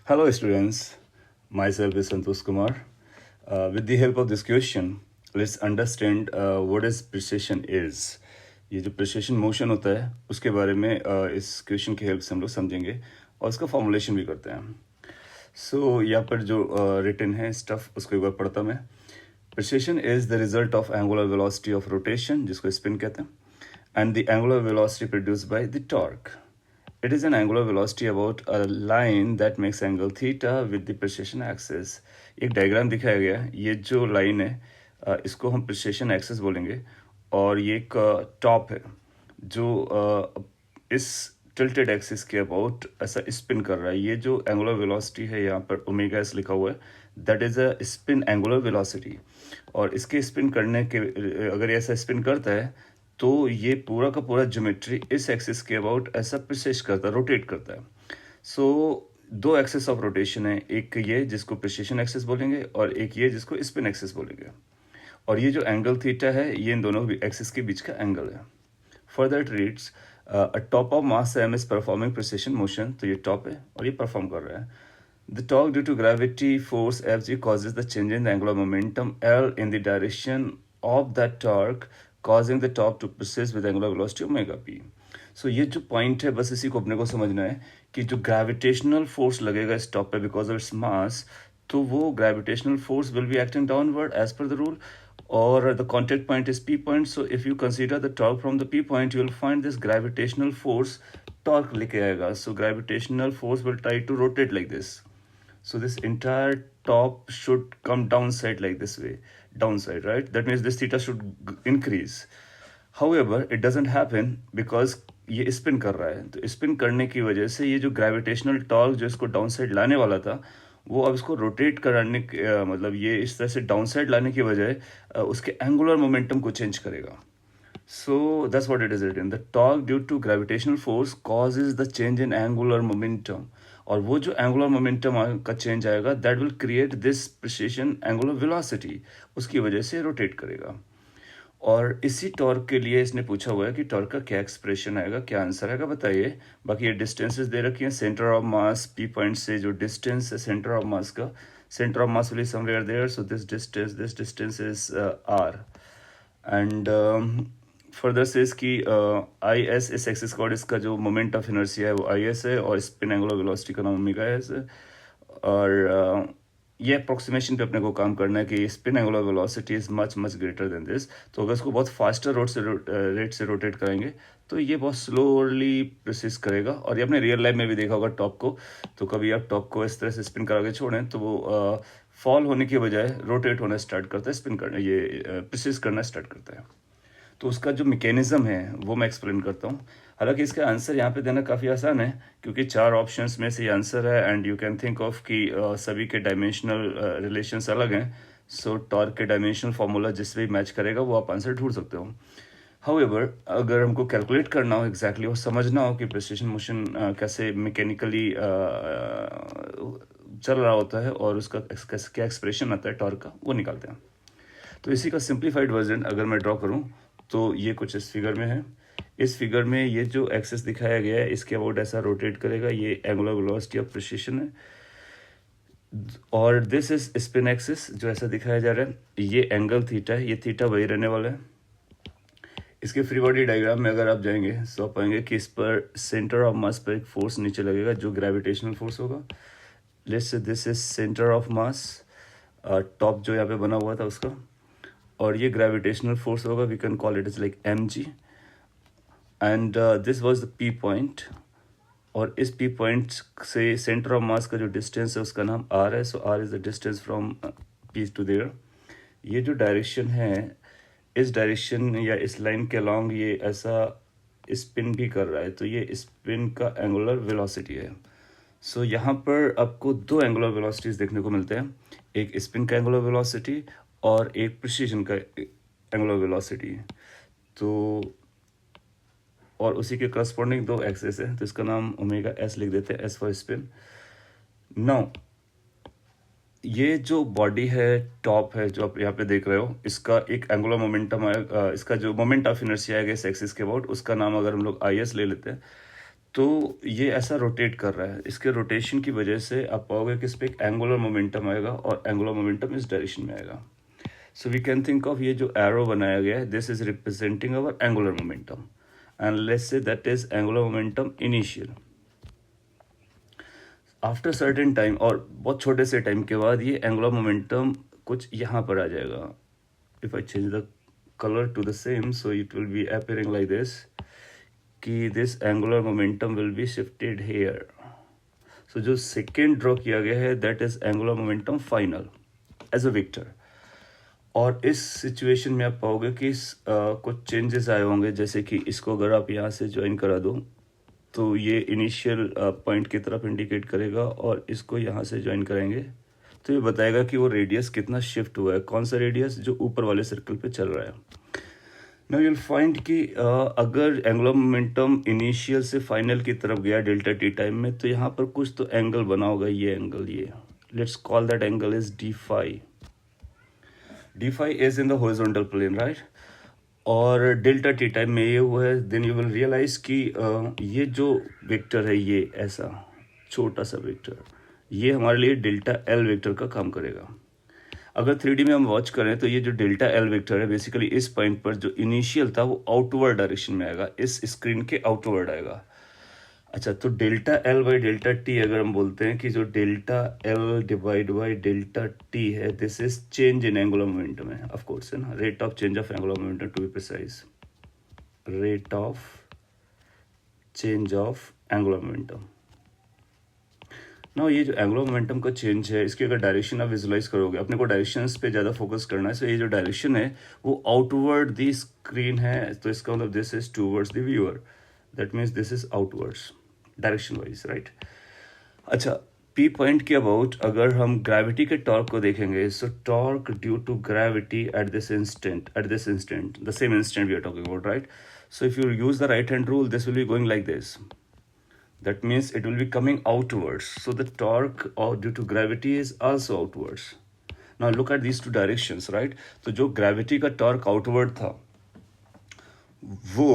Hello students, myself is Santosh Kumar. With the help of this question, let's understand what is precession is. ये जो precision motion होता है उसके बारे में इस क्वेश्चन की हेल्प से हम लोग समझेंगे और उसका फॉर्मुलेशन भी करते हैं. सो यहाँ पर जो रिटन है स्टफ उसको एक बार पढ़ता मैं. Precision is the result of angular velocity of rotation जिसको स्पिन कहते हैं and the angular velocity produced by the torque. It is an angular velocity about a line that makes angle theta with the precession axis. एक diagram दिखाया गया है. ये जो line है इसको हम प्रिसेशन एक्सिस बोलेंगे और ये एक टॉप है जो इस टिल्टेड एक्सिस के अबाउट ऐसा स्पिन कर रहा है. ये जो एंगुलर वेलोसिटी है यहाँ पर ओमेगा एस लिखा हुआ है, that is a spin angular velocity. और इसके स्पिन करने के अगर ये ऐसा स्पिन करता है तो ये पूरा का पूरा ज्योमेट्री इस एक्सिस के अबाउट ऐसा प्रिसेस करता है, रोटेट करता है. सो दो एक्सिस ऑफ रोटेशन है, एक ये जिसको प्रिसेशन एक्सिस बोलेंगे और एक ये जिसको स्पिन एक्सिस बोलेंगे. और ये जो एंगल थीटा है ये इन दोनों एक्सिस के बीच का एंगल है. Further it reads a top of mass M is performing precession motion. तो ये टॉप है और ये परफॉर्म कर रहा है. The torque due to gravity force Fg causes the change in the angular momentum L in the direction of that torque, causing the top to precess with angular velocity omega p. So ये जो point है बस इसी को अपने को समझना है कि जो ग्रेविटेशनल फोर्स लगेगा इस टॉप पे बिकॉज ऑफ इट्स मास, तो वो gravitational force will be acting downward as per the rule और the contact point is P point. So if you consider the torque from the P point you will find this gravitational force torque लेके आएगा. So gravitational force will try to rotate like this. So this entire top should come downside like this way, downside, right? That means this theta should increase. However, it doesn't happen because ये spin कर रहा है. तो spin करने की वजह से ये जो ग्रेविटेशनल टॉर्क जो इसको डाउन साइड लाने वाला था वो अब इसको रोटेट कराने मतलब ये इस तरह से डाउन साइड लाने की बजाय उसके एंगुलर मोमेंटम को चेंज करेगा. So that's what it is written. The torque due to gravitational force causes the change in angular momentum. और वो जो एंगुलर मोमेंटम का चेंज आएगा that will create this precision angular velocity, उसकी वजह से रोटेट करेगा. और इसी टॉर्क के लिए इसने पूछा हुआ है कि टॉर्क का क्या एक्सप्रेशन आएगा, क्या आंसर आएगा बताइए. बाकी ये डिस्टेंसेस दे रखी हैं. Centre of mass P point से जो डिस्टेंस है सेंटर ऑफ मास का, centre of mass will be somewhere there. So this distance is R and further से इसकी आई एस इस एक्सिस कॉर्ड इसका जो मोमेंट ऑफ इनर्शिया है वो आई एस है और स्पिन एंगुलर वेलोसिटी का नाम ओमेगा एस है. और ये अप्रोक्सीमेशन पे अपने को काम करना है कि spin angular velocity is much greater than this. तो अगर इसको बहुत फास्टर रेट से रोटेट करेंगे तो ये बहुत स्लोली प्रोसेस करेगा. और ये अपने रियल लाइफ में भी देखा होगा टॉप को. तो कभी आप टॉप को इस तरह से स्पिन करा के छोड़ें तो वो फॉल होने की बजाय रोटेट होना स्टार्ट करता है, स्पिन करना ये प्रोसेस करना स्टार्ट करता है. तो उसका जो मैकेनिज्म है वो मैं एक्सप्लेन करता हूँ. हालांकि इसका आंसर यहाँ पे देना काफ़ी आसान है क्योंकि 4 ऑप्शंस में से ये आंसर है and you can think of कि सभी के डायमेंशनल रिलेशंस अलग हैं. सो टॉर्क के डायमेंशनल फार्मूला जिससे भी मैच करेगा वो आप आंसर ढूंढ सकते हो. हाउएवर अगर हमको कैलकुलेट करना हो एग्जैक्टली और समझना हो कि प्रिसिशन मोशन कैसे मैकेनिकली चल रहा होता है और उसका क्या एक्सप्रेशन आता है टॉर्क का, वो निकालते हैं. तो इसी का सिंप्लीफाइड वर्जन अगर मैं ड्रॉ करूँ तो ये कुछ इस फिगर में है. इस फिगर में ये जो एक्सिस दिखाया गया है इसके अबाउट ऐसा रोटेट करेगा, ये एंगुलर वेलोसिटी ऑफ प्रिसिशन है. और दिस इज स्पिन एक्सिस जो ऐसा दिखाया जा रहा है, ये एंगल थीटा है, ये थीटा वही रहने वाला है. इसके फ्री बॉडी डायग्राम में अगर आप जाएंगे तो आप पाएंगे कि इस पर सेंटर ऑफ मास पर एक फोर्स नीचे लगेगा जो ग्रेविटेशनल फोर्स होगा. Let's say this is centre of mass, top जो यहाँ पे बना हुआ था उसका, और ये ग्रेविटेशनल फोर्स होगा. We can call it is like M G and this was the P point. और इस पी पॉइंट से सेंटर ऑफ मास का जो डिस्टेंस है उसका नाम आर है. So R is the distance from P to there. ये जो डायरेक्शन है इस डायरेक्शन या इस लाइन के अलॉन्ग ये ऐसा स्पिन भी कर रहा है, तो ये स्पिन का एंगुलर वेलोसिटी है. सो यहाँ पर आपको 2 एंगुलर वेलोसिटीज देखने को मिलते हैं, एक स्पिन का एंगुलर वेलोसिटी और एक प्रिसिशन का एंगुलर वेलोसिटी. तो और उसी के करस्पॉन्डिंग 2 एक्सेस है, तो इसका नाम ओमेगा एस लिख देते हैं, एस फॉर स्पिन. नाउ ये जो बॉडी है टॉप है जो आप यहाँ पे देख रहे हो, इसका एक एंगुलर मोमेंटम आएगा, इसका जो मोमेंट ऑफ इनर्शिया आएगा इस एक्सिस के अबाउट, उसका नाम अगर हम लोग आई एस ले लेते हैं तो ये ऐसा रोटेट कर रहा है, इसके रोटेशन की वजह से आप पाओगे कि इस पर एक एंगुलर मोमेंटम आएगा और एंगुलर मोमेंटम इस डायरेक्शन में आएगा. So we can think of ये जो एरो बनाया गया है, this is representing our angular momentum and let's say that is angular momentum initial. After certain time, और बहुत छोटे से टाइम के बाद ये एंगुलर मोमेंटम कुछ यहाँ पर आ जाएगा. If I change the color to the same, so it will be appearing like this कि this angular momentum will be shifted here. So जो second draw किया गया है that is angular momentum final as a vector. और इस situation में आप पाओगे कि कुछ चेंजेस आए होंगे, जैसे कि इसको अगर आप यहाँ से ज्वाइन करा दो तो ये इनिशियल पॉइंट की तरफ इंडिकेट करेगा, और इसको यहाँ से ज्वाइन करेंगे तो ये बताएगा कि वो रेडियस कितना शिफ्ट हुआ है, कौन सा रेडियस जो ऊपर वाले सर्कल पे चल रहा है. नाउ यू विल फाइंड कि अगर एंगुलर मोमेंटम इनिशियल से फाइनल की तरफ गया डेल्टा टी टाइम में, तो यहाँ पर कुछ तो एंगल बना होगा. ये एंगल, ये let's call that angle is d phi. D phi is in the horizontal plane, right. और डेल्टा टी टाइम में ये हुआ है. देन यू विल रियलाइज कि ये जो वेक्टर है, ये ऐसा छोटा सा वेक्टर, ये हमारे लिए डेल्टा एल वेक्टर का काम करेगा. अगर 3D में हम वॉच करें तो ये जो डेल्टा एल वेक्टर है, बेसिकली इस पॉइंट पर जो इनिशियल था वो आउटवर्ड डायरेक्शन में आएगा, इस स्क्रीन के आउटवर्ड आएगा. अच्छा, तो delta L by delta T अगर हम बोलते हैं कि जो delta L divide by delta T है, this is change in angular momentum है, ऑफ कोर्स, है ना. Rate of change of angular momentum to be precise, rate of change of angular momentum. ना ये जो एंगुलर मोमेंटम का change है, इसकी अगर डायरेक्शन आप विजुलाइज करोगे, अपने को डायरेक्शंस पे ज़्यादा फोकस करना है. सो ये जो डायरेक्शन है वो आउटवर्ड दी स्क्रीन है, तो इसका मतलब this is towards the viewer, that means this is outwards direction wise, right. अच्छा, पी पॉइंट के अबाउट अगर हम ग्रेविटी के टॉर्क को देखेंगे, so torque due to gravity at this instant the same instant we are talking about, right. So if you use the right hand rule, this will be going like this. That means it will be coming outwards. So the torque due to gravity is also outwards. Now look at these two directions, right? तो जो gravity का torque outward था, वो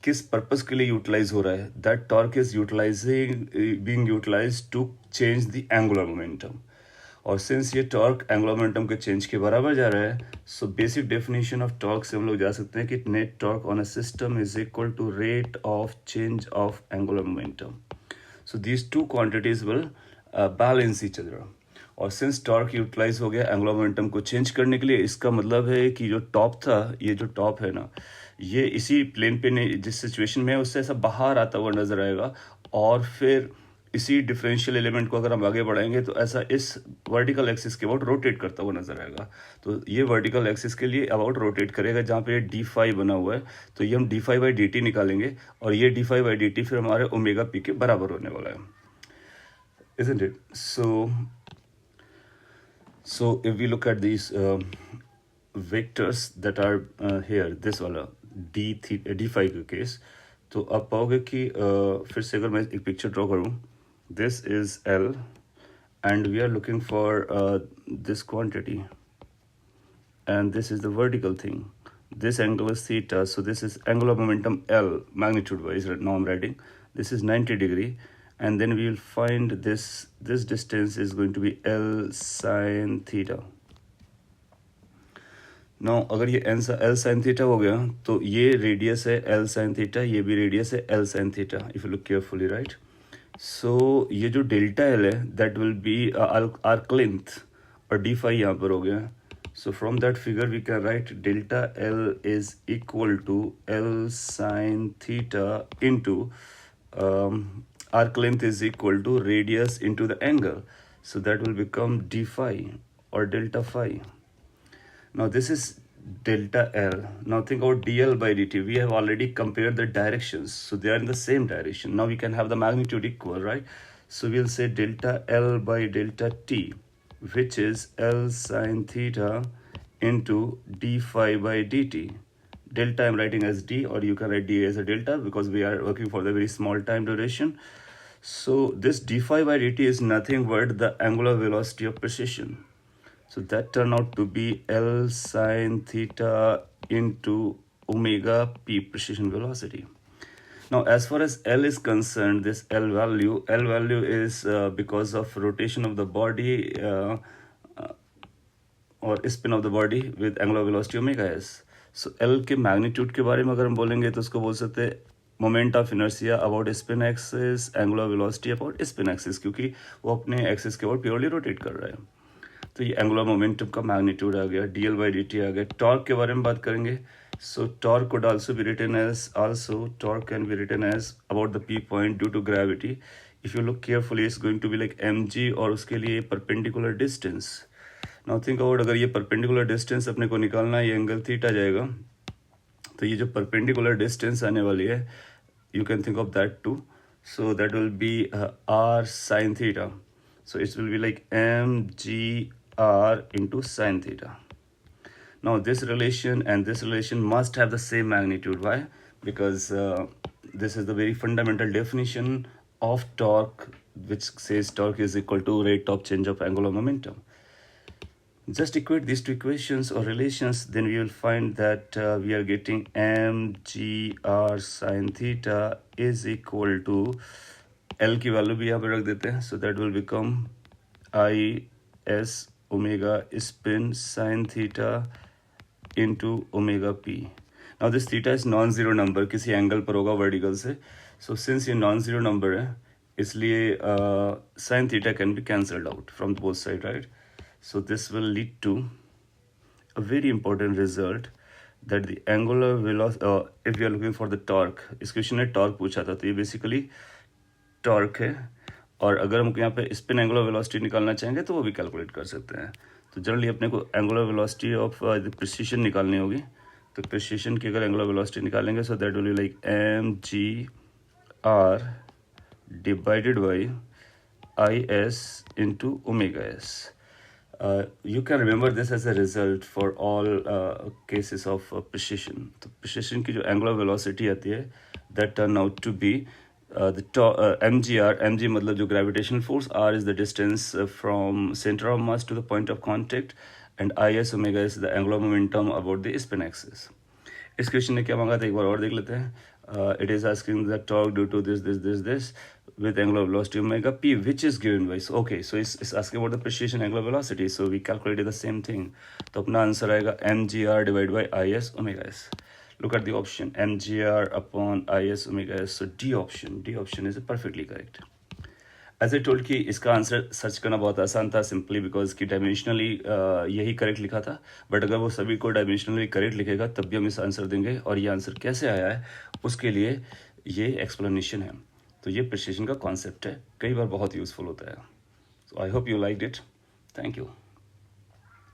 किस purpose के लिए utilise हो रहा है? That torque is being utilized to change the angular momentum. और सिंस ये टॉर्क एंगुलर मोमेंटम के चेंज के बराबर जा रहा है, so basic definition of torque से हम लोग जा सकते हैं कि net torque on a system is equal to rate of change of angular momentum. So these two quantities will balance each other. और सिंस टॉर्क यूटिलाइज हो गया एंगुलर मोमेंटम को चेंज करने के लिए, इसका मतलब है कि जो टॉप था, ये जो टॉप है ना, ये इसी प्लेन पे नहीं, जिस सिचुएशन में है उससे ऐसा बाहर आता हुआ नजर आएगा, और फिर इसी डिफरेंशियल एलिमेंट को अगर हम आगे बढ़ाएंगे तो ऐसा इस वर्टिकल एक्सिस के अबाउट रोटेट करता हुआ नजर आएगा. तो ये वर्टिकल एक्सिस के लिए अबाउट रोटेट करेगा, जहाँ पे डी फाई बना हुआ है. तो ये हम d phi by d t निकालेंगे, और ये d phi by d t फिर हमारे ओमेगा पी के बराबर होने वाला है, isn't it? So if we look at these vectors that are here, this वाला डी फाई का केस, तो आप पाओगे कि फिर से अगर मैं एक पिक्चर ड्रॉ करूँ, this is L and we are looking for this quantity, and this is the vertical thing. This angle is theta, so this is angular momentum L magnitude wise. Now I'm writing this is 90 degree, and then we will find this distance is going to be L sin theta. Now अगर ये L sin theta हो गया, तो ये radius है L sin theta, ये भी radius है L sin theta, if you look carefully, right? So ये जो डेल्टा एल है, that will be arc length, और डी फाई यहाँ पर हो गया. So from that figure we can write delta L is equal to L sine theta into arc length is equal to radius into the angle. So that will become d phi और delta phi. Now this is delta L. Now think about dl by dt. We have already compared the directions, so they are in the same direction. Now we can have the magnitude equal, right? So we'll say delta L by delta t, which is L sin theta into d phi by dt. Delta I'm writing as d, or you can write d as a delta because we are working for the very small time duration. So this d phi by dt is nothing but the angular velocity of precession. So that turned out to be L sin theta into omega p precision velocity. Now, as far as L is concerned, this L value is because of rotation of the body or spin of the body with angular velocity omega s. So L के magnitude के बारे में अगर हम बोलेंगे तो उसको बोल सकते हैं moment of inertia about spin axis, angular velocity about spin axis, क्योंकि वो अपने एक्सिस के अबाउट प्योरली रोटेट कर रहा है। तो ये एंगुलर मोमेंटम का मैग्नीट्यूड आ गया, dl by dt आ गया। टॉर्क के बारे में बात करेंगे, सो torque could also be written as torque can be written as about the p point due to gravity. If you look carefully, it's going to be like mg और उसके लिए perpendicular distance. Now think about, अगर ये perpendicular distance अपने को निकालना है, ये एंगल थीटा जाएगा, तो ये जो परपेंडिकुलर डिस्टेंस आने वाली है, you can think of that too, so that will be R sine theta, so it will be like M G R into sine theta. Now this relation and this relation must have the same magnitude. Why? Because this is the very fundamental definition of torque, which says torque is equal to rate of change of angular momentum. Just equate these two equations or relations, then we will find that we are getting mgr sin theta is equal to L की value भी यहाँ पे रख देते हैं, so that will become I s omega spin sin theta into omega p. Now this theta is non-zero number, किसी angle पर होगा वर्टिकल से, so since ये non-zero number है, इसलिए sin theta can be cancelled out from both sides, right? So this will lead to a very important result that the angular velocity, if we are looking for the torque, इस question ने torque पूछा था, तो ये basically torque है, और अगर हम यहाँ पे स्पिन एंगुलर वेलोसिटी निकालना चाहेंगे तो वो भी कैलकुलेट कर सकते हैं. तो जनरली अपने को एंगुलर वेलोसिटी ऑफ प्रिसिशन निकालनी होगी, तो प्रिसिशन की अगर एंगुलर वेलोसिटी निकालेंगे, so that will be like M G R divided by I S into omega S. You can remember this as a result for all cases of precision. तो precision की जो angular velocity आती है, that turn out to be mg मतलब जो gravitational force, r is the distance from center of mass to the point of contact, and is omega is the angular momentum about the spin axis. इस question ने क्या मांगा था, एक बार और देख लेते हैं. It is asking the torque due to this with angular velocity omega p, which is given by, so okay, so it's asking about the precision angular velocity, so we calculated the same thing. तो अपना answer आएगा mgr divided by is omega s. Look at the option, mgr upon is omega s. So D option is perfectly correct. As I told कि इसका answer search करना बहुत आसान था, simply because कि डायमेंशनली यही करेक्ट लिखा था, बट अगर वो सभी को डायमेंशनली करेक्ट लिखेगा तब भी हम इस आंसर देंगे, और ये आंसर कैसे आया है उसके लिए ये एक्सप्लेनेशन है. तो ये प्रिसिशन का कॉन्सेप्ट है, कई बार बहुत यूजफुल होता है. So I hope you liked it. Thank you.